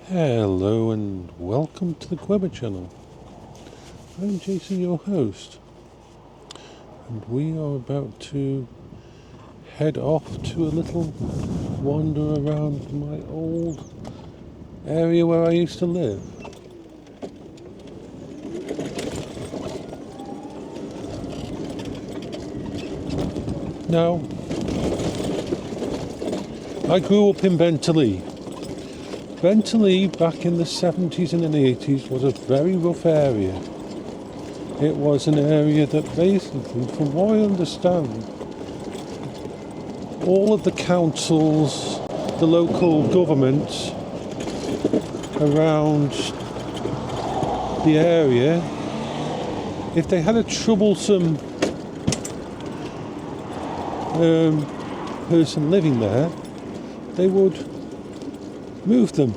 Hello and welcome to the Quibber channel. I'm Jason, your host, and we are about to head off to a little wander around my old area where I used to live. Now, I grew up in Bentley. Bentley back in the 70s and the 80s was a very rough area. It was an area that basically, from what I understand, all of the councils, the local governments around the area, if they had a troublesome person living there, they would move them,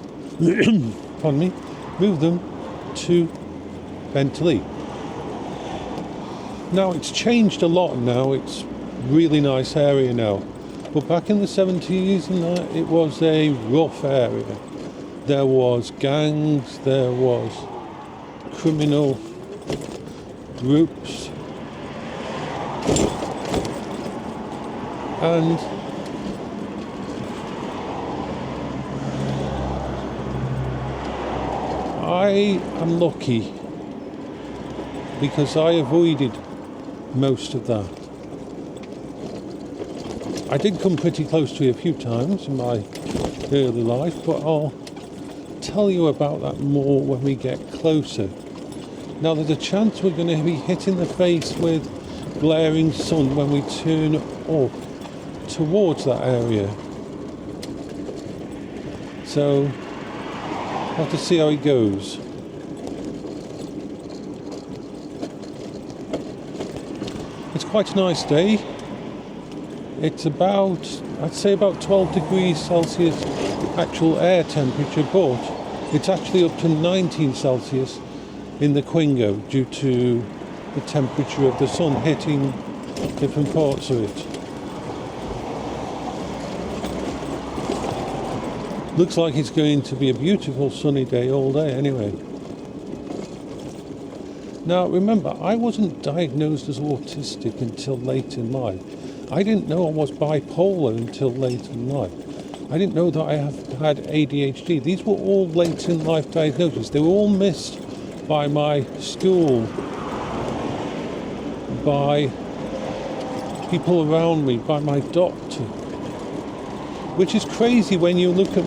move them to Bentley. Now it's changed a lot now, it's a really nice area now. But back in the 70s and that, it was a rough area. There was gangs, there was criminal groups, and I am lucky because I avoided most of that. I did come pretty close to it a few times in my early life, but I'll tell you about that more when we get closer. Now there's a chance we're going to be hit in the face with glaring sun when we turn up towards that area. So we'll have to see how it goes. It's quite a nice day. It's about, I'd say about 12 degrees Celsius actual air temperature, but it's actually up to 19 Celsius in the Quingo due to the temperature of the sun hitting different parts of it. Looks like it's going to be a beautiful sunny day all day anyway. Now remember, I wasn't diagnosed as autistic until late in life. I didn't know I was bipolar until late in life. I didn't know that I had ADHD. These were all late in life diagnoses. They were all missed by my school, by people around me, by my doctor. Which is crazy when you look at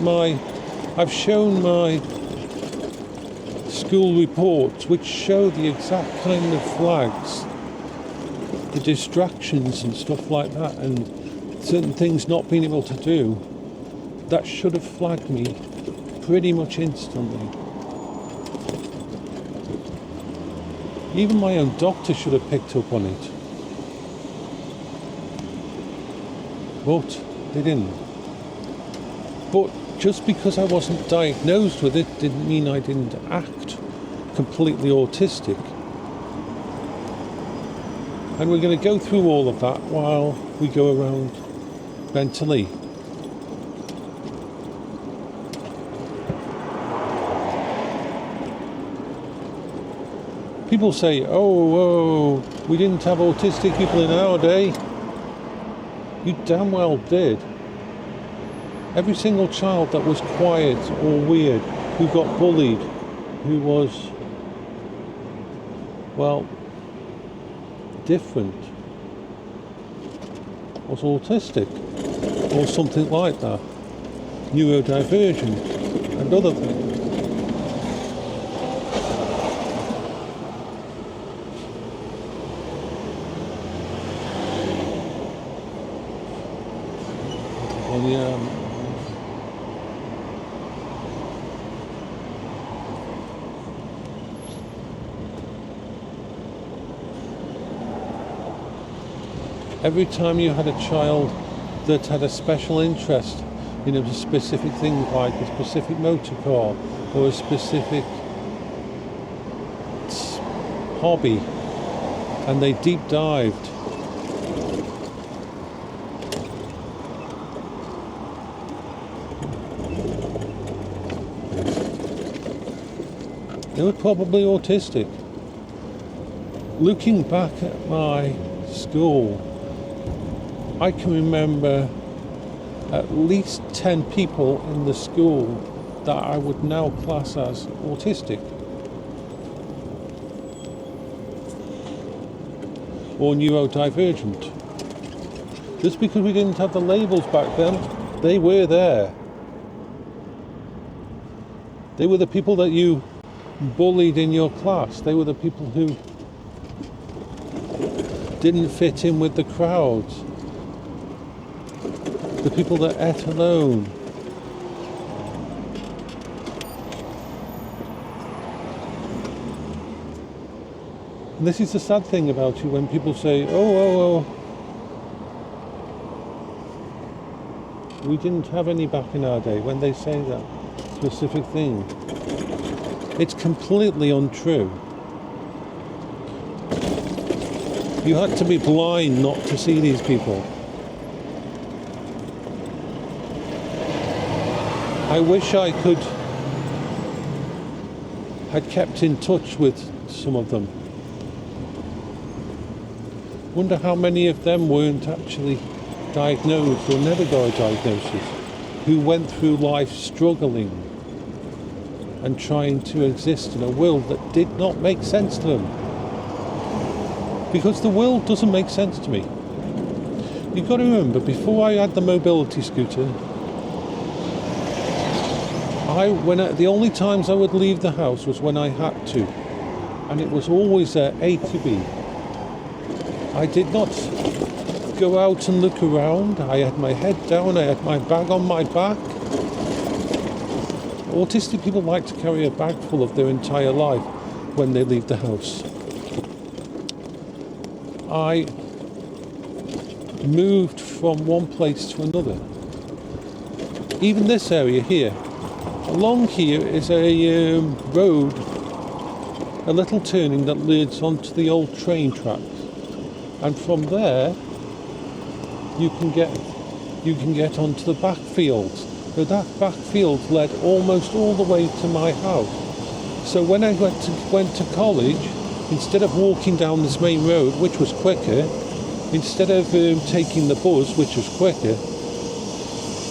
I've shown my school reports which show the exact kind of flags, the distractions and stuff like that, and certain things not being able to do, that should have flagged me pretty much instantly. Even my own doctor should have picked up on it. But they didn't. But just because I wasn't diagnosed with it didn't mean I didn't act completely autistic. And we're going to go through all of that while we go around Bentley. People say, oh, we didn't have autistic people in our day. You damn well did. Every single child that was quiet or weird, who got bullied, who was, well, different, was autistic, or something like that, neurodivergent, and other things. Every time you had a child that had a special interest in a specific thing, like a specific motor car or a specific hobby, and they deep dived, They were probably autistic. Looking back at my school, I can remember at least 10 people in the school that I would now class as autistic or neurodivergent. Just because we didn't have the labels back then, they were there. They were the people that you bullied in your class. They were the people who didn't fit in with the crowds. The people that ate alone. And this is the sad thing about you when people say, oh, we didn't have any back in our day, when they say that specific thing. It's completely untrue. You had to be blind not to see these people. I wish I had kept in touch with some of them. Wonder how many of them weren't actually diagnosed or never got a diagnosis, who went through life struggling and trying to exist in a world that did not make sense to them. Because the world doesn't make sense to me. You've got to remember, before I had the mobility scooter, the only times I would leave the house was when I had to, and it was always A to B. I did not go out and look around. I had my head down, I had my bag on my back. Autistic people like to carry a bag full of their entire life when they leave the house. I moved from one place to another. Even this area here. Along here is a road, a little turning that leads onto the old train tracks. And from there, you can get onto the back fields. So that back field led almost all the way to my house. So when I went to college, instead of walking down this main road, which was quicker, instead of taking the bus, which was quicker,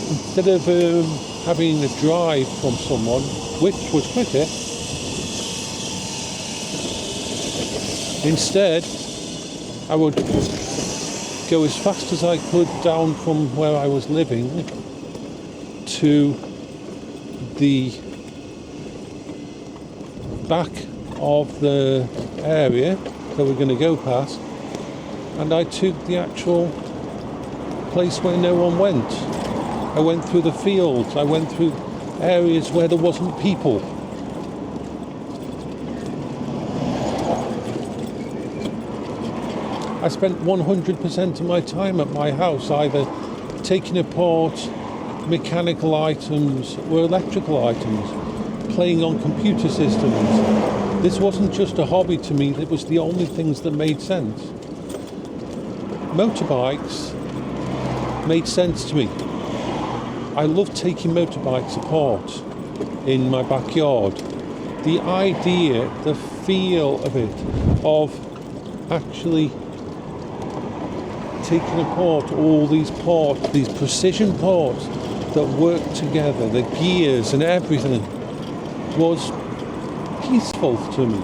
instead of having a drive from someone, which was quicker, instead I would go as fast as I could down from where I was living to the back of the area that we're going to go past, and I took the actual place where no one went. I went through the fields, I went through areas where there wasn't people. I spent 100% of my time at my house either taking apart mechanical items or electrical items, playing on computer systems. This wasn't just a hobby to me, it was the only things that made sense. Motorbikes made sense to me. I loved taking motorbikes apart in my backyard. The idea, the feel of it, of actually taking apart all these parts, these precision parts that work together, the gears and everything, was peaceful to me.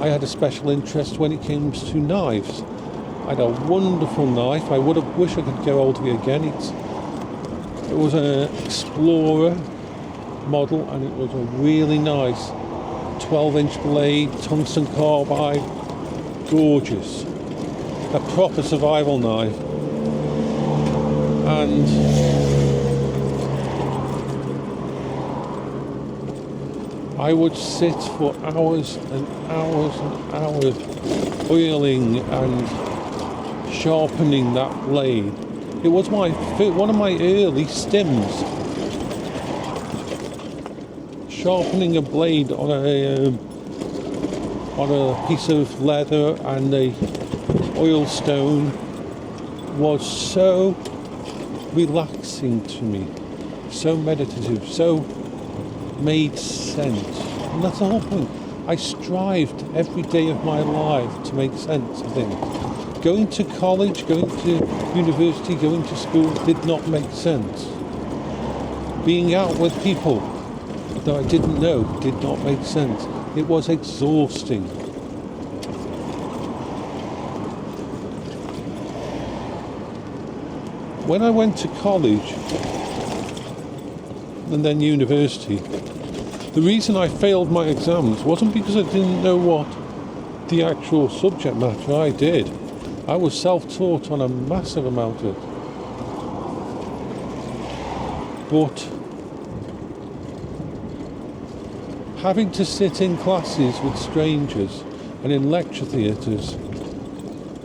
I had a special interest when it came to knives. I had a wonderful knife. I wish I could go hold of it again. It was an Explorer model, and it was a really nice 12-inch blade, tungsten carbide, gorgeous. A proper survival knife. And I would sit for hours and hours and hours oiling and sharpening that blade. It was one of my early stims. Sharpening a blade on a piece of leather and a oil stone was so relaxing to me, so meditative, so made sense. And that's the whole point. I strived every day of my life to make sense of things. Going to college, going to university, going to school did not make sense. Being out with people that I didn't know did not make sense. It was exhausting. When I went to college and then university, the reason I failed my exams wasn't because I didn't know what the actual subject matter. I did. I was self-taught on a massive amount of it. But having to sit in classes with strangers and in lecture theatres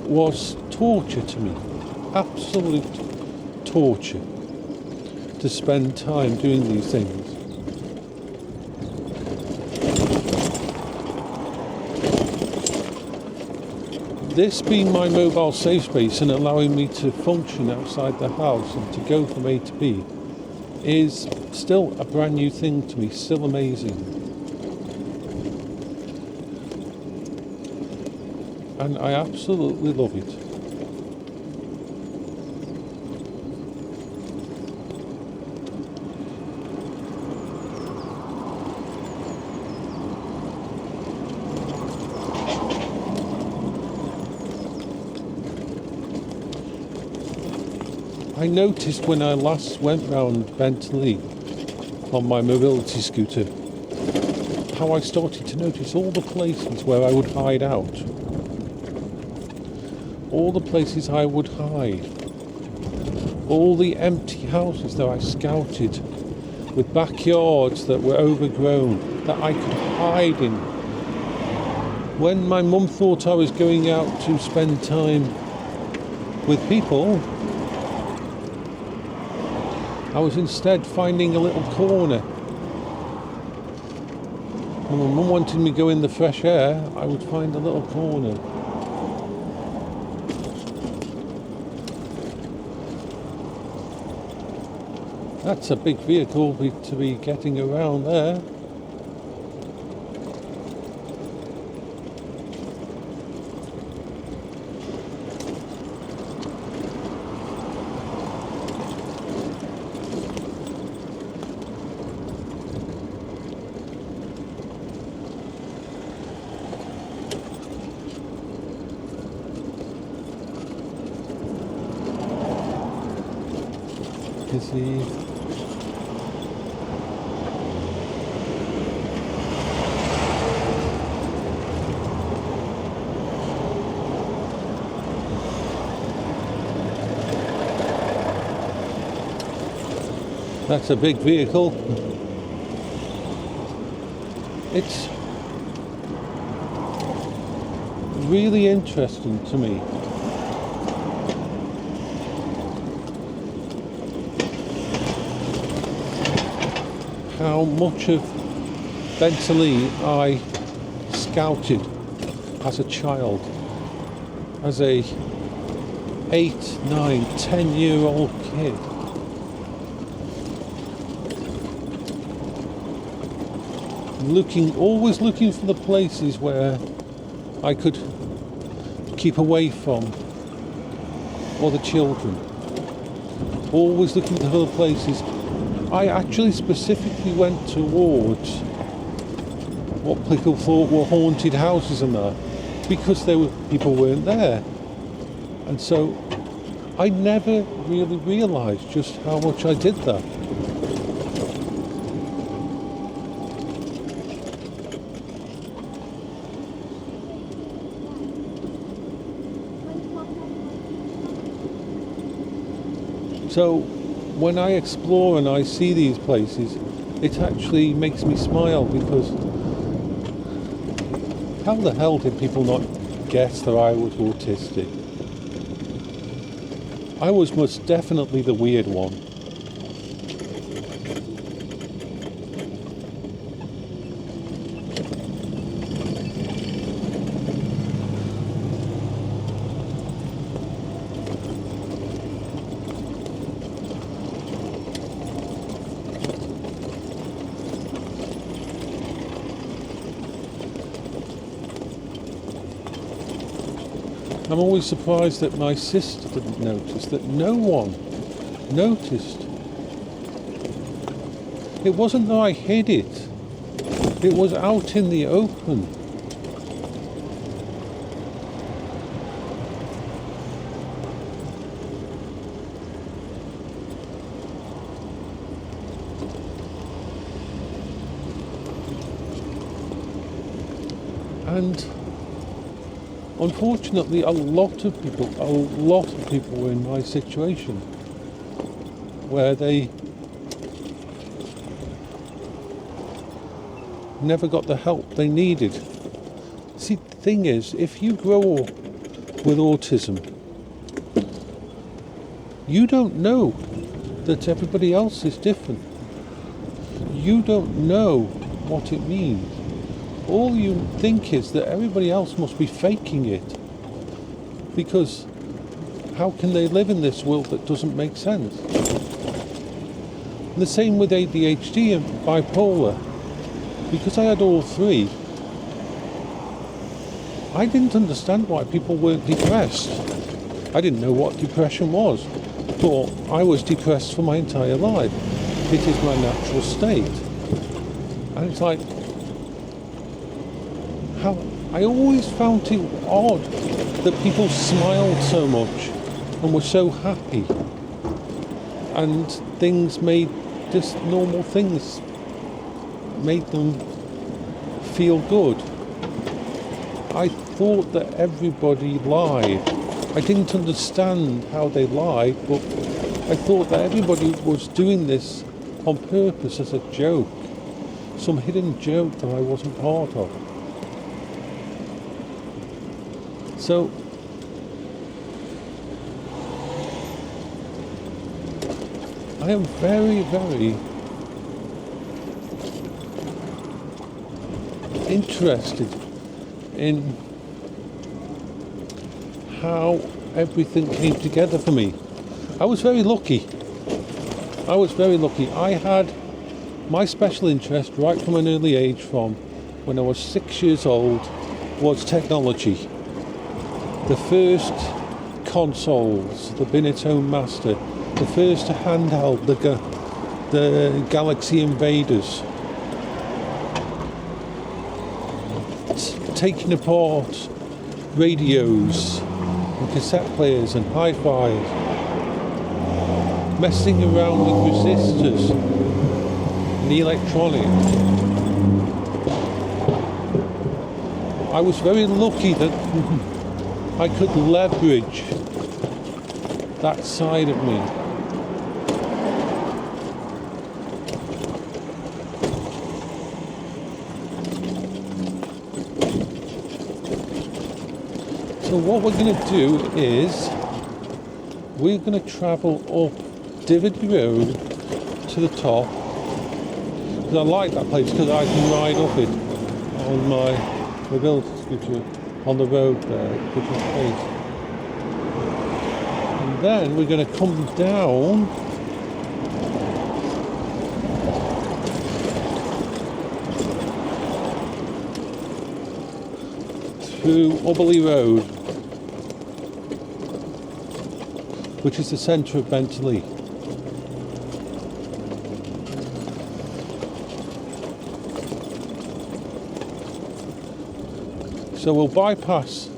was torture to me. Absolute torture to spend time doing these things. This being my mobile safe space and allowing me to function outside the house and to go from A to B is still a brand new thing to me, still amazing. And I absolutely love it. I noticed when I last went round Bentley on my mobility scooter how I started to notice all the places where I would hide out. All the places I would hide. All the empty houses that I scouted with backyards that were overgrown that I could hide in. When my mum thought I was going out to spend time with people, I was instead finding a little corner. When my mum wanted me to go in the fresh air, I would find a little corner. That's a big vehicle to be getting around there. That's a big vehicle. It's really interesting to me how much of Bentley I scouted as a child, as a 8, 9, 10-year-old kid. Always looking for the places where I could keep away from other children. Always looking for the places. I actually specifically went towards what people thought were haunted houses and that, because people weren't there. And so I never really realised just how much I did that. So when I explore and I see these places, it actually makes me smile, because how the hell did people not guess that I was autistic? I was most definitely the weird one. I'm always surprised that my sister didn't notice, that no one noticed. It wasn't that I hid it. It was out in the open. And unfortunately, a lot of people were in my situation, where they never got the help they needed. See, the thing is, if you grow up with autism, you don't know that everybody else is different. You don't know what it means. All you think is that everybody else must be faking it, because how can they live in this world that doesn't make sense? And the same with ADHD and bipolar. Because I had all three, I didn't understand why people weren't depressed. I didn't know what depression was, but I was depressed for my entire life. It is my natural state. And it's like, how I always found it odd that people smiled so much and were so happy, and things made, just normal things made them feel good. I thought that everybody lied. I didn't understand how they lied, but I thought that everybody was doing this on purpose as a joke, some hidden joke that I wasn't part of. So I am very, very interested in how everything came together for me. I was very lucky. I had my special interest right from an early age, from when I was 6 years old, was technology. The first consoles, the Binitone Master, the first handheld, the Galaxy Invaders. Taking apart radios and cassette players and hi-fis, messing around with resistors and electronics. I was very lucky that I could leverage that side of me. So what we're going to do is we're going to travel up Dividby Road to the top, because I like that place because I can ride up it on my mobility scooter on the road there, which is great. And then we're going to come down through Ubberley Road, which is the centre of Bentley. So we'll bypass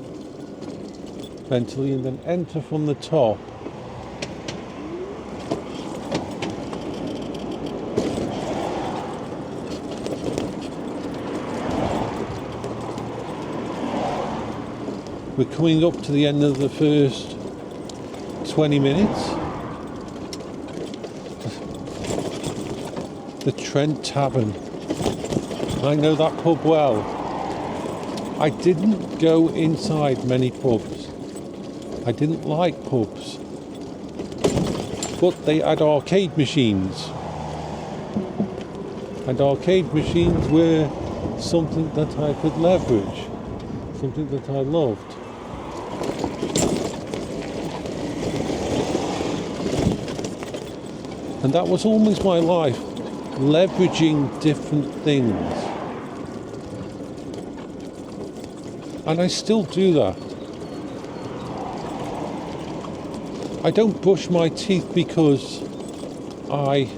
Bentley and then enter from the top. We're coming up to the end of the first 20 minutes. The Trent Tavern. I know that pub well. I didn't go inside many pubs. I didn't like pubs. But they had arcade machines. And arcade machines were something that I could leverage. Something that I loved. And that was almost my life, leveraging different things. And I still do that. I don't brush my teeth because I